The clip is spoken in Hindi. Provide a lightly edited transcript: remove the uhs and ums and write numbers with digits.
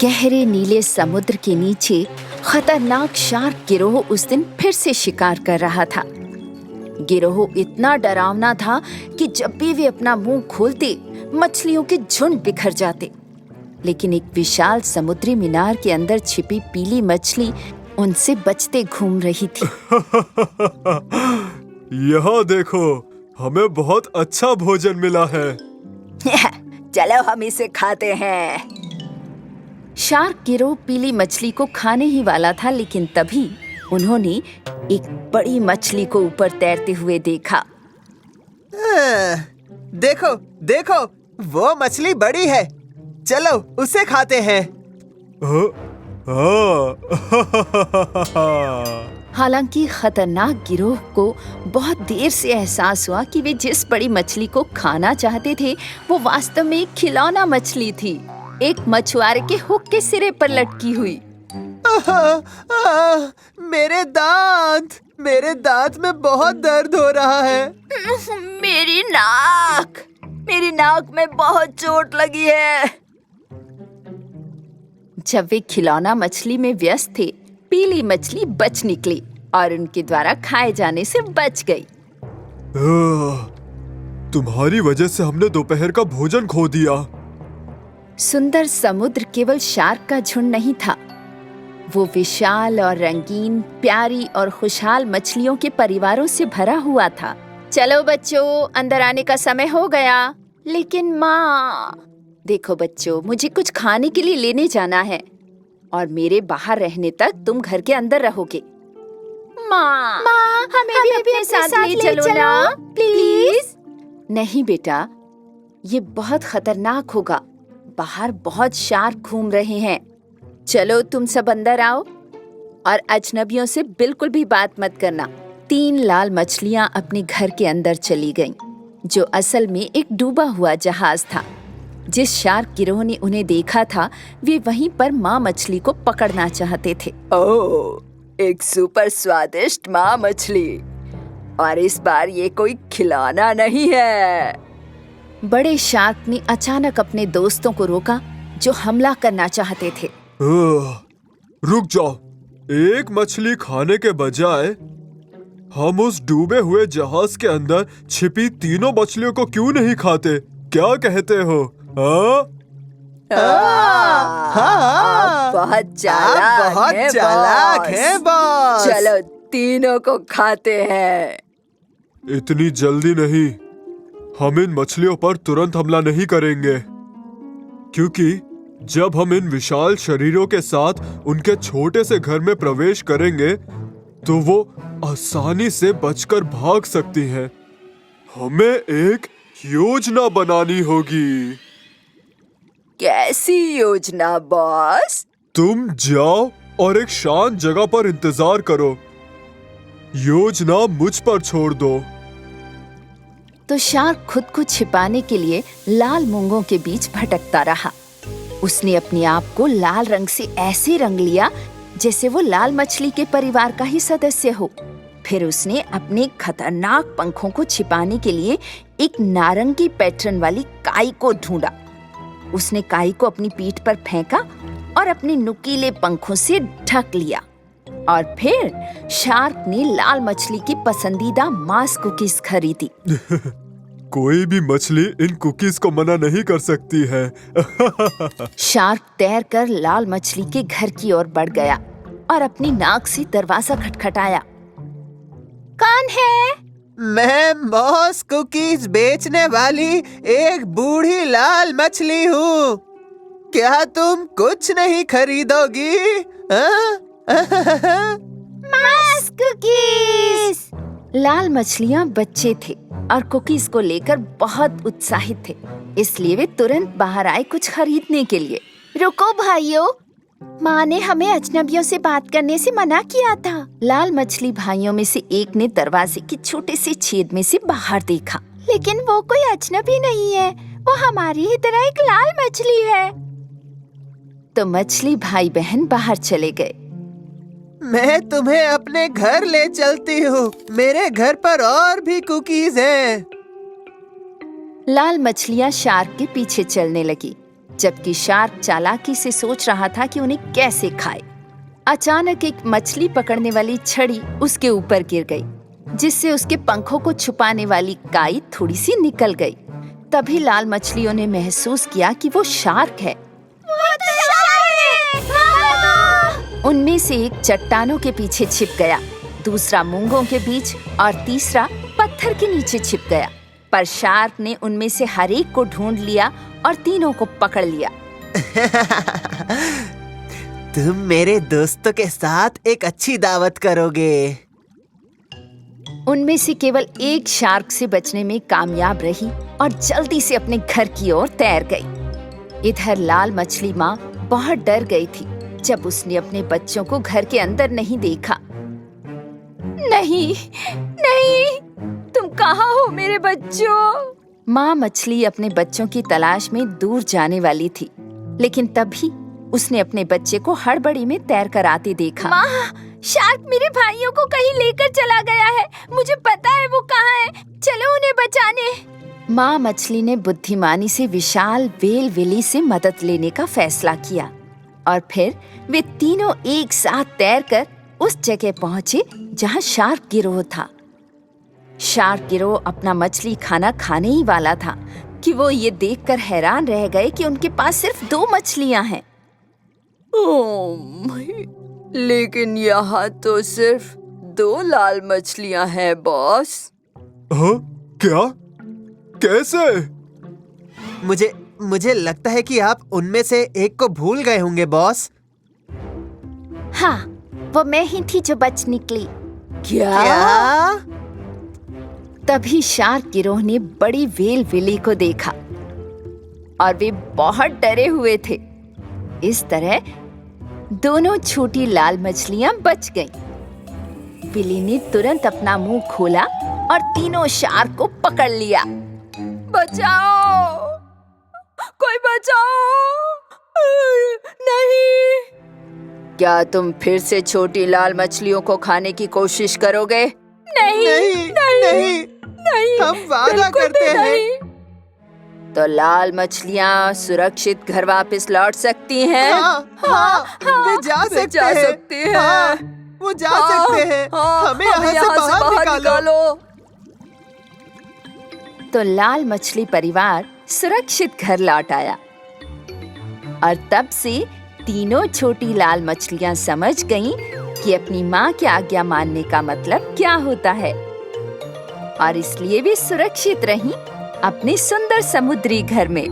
गहरे नीले समुद्र के नीचे खतरनाक शार्क गिरोह उस दिन फिर से शिकार कर रहा था। गिरोह इतना डरावना था कि जब भी वे अपना मुंह खोलते मछलियों के झुंड बिखर जाते। लेकिन एक विशाल समुद्री मीनार के अंदर छिपी पीली मछली उनसे बचते घूम रही थी। यहाँ देखो, हमें बहुत अच्छा भोजन मिला है। चलो हम इसे खाते हैं। शार्क गिरोह पीली मछली को खाने ही वाला था, लेकिन तभी उन्होंने एक बड़ी मछली को ऊपर तैरते हुए देखा। देखो देखो, वो मछली बड़ी है, चलो उसे खाते हैं। हालांकि खतरनाक गिरोह को बहुत देर से एहसास हुआ कि वे जिस बड़ी मछली को खाना चाहते थे वो वास्तव में एक खिलौना मछली थी, एक मछुआरे के हुक के सिरे पर लटकी हुई। मेरे दांत में बहुत दर्द हो रहा है। मेरी नाक में बहुत चोट लगी है। जब वे खिलौना मछली में व्यस्त थे, पीली मछली बच निकली और उनके द्वारा खाए जाने से बच गई। तुम्हारी वजह से हमने दोपहर का भोजन खो दिया। सुंदर समुद्र केवल शार्क का झुंड नहीं था, वो विशाल और रंगीन, प्यारी और खुशहाल मछलियों के परिवारों से भरा हुआ था। चलो बच्चों, अंदर आने का समय हो गया। लेकिन माँ, देखो बच्चों, मुझे कुछ खाने के लिए लेने जाना है और मेरे बाहर रहने तक तुम घर के अंदर रहोगे। माँ, हमें भी अपने साथ ले चलो ना, प्लीज। नहीं बेटा, ये बहुत खतरनाक होगा। बाहर बहुत शार्क घूम रहे हैं। चलो तुम सब अंदर आओ और अजनबियों से बिल्कुल भी बात मत करना। 3 लाल मछलियां अपने घर के अंदर चली गईं, जो असल में एक डूबा हुआ जहाज था। जिस शार्क गिरोह ने उन्हें देखा था, वे वहीं पर माँ मछली को पकड़ना चाहते थे। ओह, एक सुपर स्वादिष्ट माँ मछली, और इस बार ये कोई खिलौना नहीं है। बड़े शार्क ने अचानक अपने दोस्तों को रोका जो हमला करना चाहते थे। रुक जाओ, एक मछली खाने के बजाय हम उस डूबे हुए जहाज के अंदर छिपी तीनों मछलियों को क्यों नहीं खाते? क्या कहते हो? बहुत चालाक है बॉस। चलो तीनों को खाते हैं। इतनी जल्दी नहीं, हम इन मछलियों पर तुरंत हमला नहीं करेंगे, क्योंकि जब हम इन विशाल शरीरों के साथ उनके छोटे से घर में प्रवेश करेंगे तो वो आसानी से बचकर भाग सकती हैं। हमें एक योजना बनानी होगी। कैसी योजना बॉस? तुम जाओ और एक शांत जगह पर इंतजार करो। योजना मुझ पर छोड़ दो। तो शार्क खुद को छिपाने के लिए लाल मूंगों के बीच भटकता रहा। उसने अपने आप को लाल रंग से ऐसे रंग लिया जैसे वो लाल मछली के परिवार का ही सदस्य हो। फिर उसने अपने खतरनाक पंखों को छिपाने के लिए एक नारंगी पैटर्न वाली काई को ढूंढा। उसने काई को अपनी पीठ पर फेंका और अपने नुकीले पंखों से ढक लिया। और फिर शार्क ने लाल मछली की पसंदीदा मांस कुकीज खरीदी। कोई भी मछली इन कुकीज को मना नहीं कर सकती है। शार्क तैरकर लाल मछली के घर की ओर बढ़ गया और अपनी नाक से दरवाजा खटखटाया। कौन है? मैं मॉस कुकीज बेचने वाली एक बूढ़ी लाल मछली हूँ। क्या तुम कुछ नहीं खरीदोगी? Moss cookies. लाल मछलियाँ बच्चे थे और कुकीज को लेकर बहुत उत्साहित थे, इसलिए वे तुरंत बाहर आए कुछ खरीदने के लिए। रुको भाइयों, माँ ने हमें अजनबियों से बात करने से मना किया था। लाल मछली भाइयों में से एक ने दरवाजे के छोटे से छेद में से बाहर देखा। लेकिन वो कोई अजनबी नहीं है, वो हमारी ही तरह एक लाल मछली है। तो मछली भाई बहन बाहर चले गए। मैं तुम्हें अपने घर ले चलती हूँ। मेरे घर पर और भी कुकीज हैं। लाल मछलियाँ शार्क के पीछे चलने लगी। जबकि शार्क चालाकी से सोच रहा था कि उन्हें कैसे खाए। अचानक एक मछली पकड़ने वाली छड़ी उसके ऊपर गिर गई, जिससे उसके पंखों को छुपाने वाली काई थोड़ी सी निकल गई। तभी लाल मछलियों ने महसूस किया कि वो शार्क है। उनमें से एक चट्टानों के पीछे छिप गया, दूसरा मूंगों के बीच और तीसरा पत्थर के नीचे छिप गया। पर शार्क ने उनमें से हर एक को ढूंढ लिया और तीनों को पकड़ लिया। तुम मेरे दोस्तों के साथ एक अच्छी दावत करोगे। उनमें से केवल एक शार्क से बचने में कामयाब रही और जल्दी से अपने घर की ओर तैर गई। इधर लाल मछली माँ बहुत डर गई थी जब उसने अपने बच्चों को घर के अंदर नहीं देखा। नहीं, नहीं, तुम कहाँ हो मेरे बच्चों? माँ मछली अपने बच्चों की तलाश में दूर जाने वाली थी, लेकिन तभी उसने अपने बच्चे को हड़बड़ी में तैर कर आते देखा। माँ, शार्क मेरे भाइयों को कहीं लेकर चला गया है। मुझे पता है वो कहाँ है। चलो उन्हें बचाने। माँ मछली ने बुद्धिमानी से विशाल व्हेल विली से मदद लेने का फैसला किया और फिर वे तीनों एक साथ तैरकर उस जगह पहुंचे जहां शार्क गिरोह था। शार्क गिरोह अपना मछली खाना खाने ही वाला था कि वो ये देखकर हैरान रह गए कि उनके पास सिर्फ 2 मछलियां हैं। लेकिन यहाँ तो सिर्फ 2 लाल मछलियां हैं बॉस। हाँ? क्या? कैसे? मुझे लगता है कि आप उनमें से एक को भूल गए होंगे बॉस। हाँ, वो मैं ही थी जो बच निकली। क्या? तभी शार्क गिरोह ने बड़ी व्हेल विली को देखा और वे बहुत डरे हुए थे। इस तरह दोनों छोटी लाल मछलियां बच गईं। विली ने तुरंत अपना मुंह खोला और तीनों शार्क को पकड़ लिया। बचाओ! कोई बचाओ! नहीं! क्या तुम फिर से छोटी लाल मछलियों को खाने की कोशिश करोगे? नहीं, हम वादा करते हैं। तो लाल मछलियाँ सुरक्षित घर वापस लौट सकती हैं। हाँ, वे जा सकते हैं। हाँ, वो जा सकते हैं। हमें यहाँ से बाहर निकालो। तो लाल मछली परिवार सुरक्षित घर लौट आया और तब से तीनों छोटी लाल मछलियां समझ गईं कि अपनी माँ की आज्ञा मानने का मतलब क्या होता है और इसलिए वे सुरक्षित रहीं अपने सुंदर समुद्री घर में।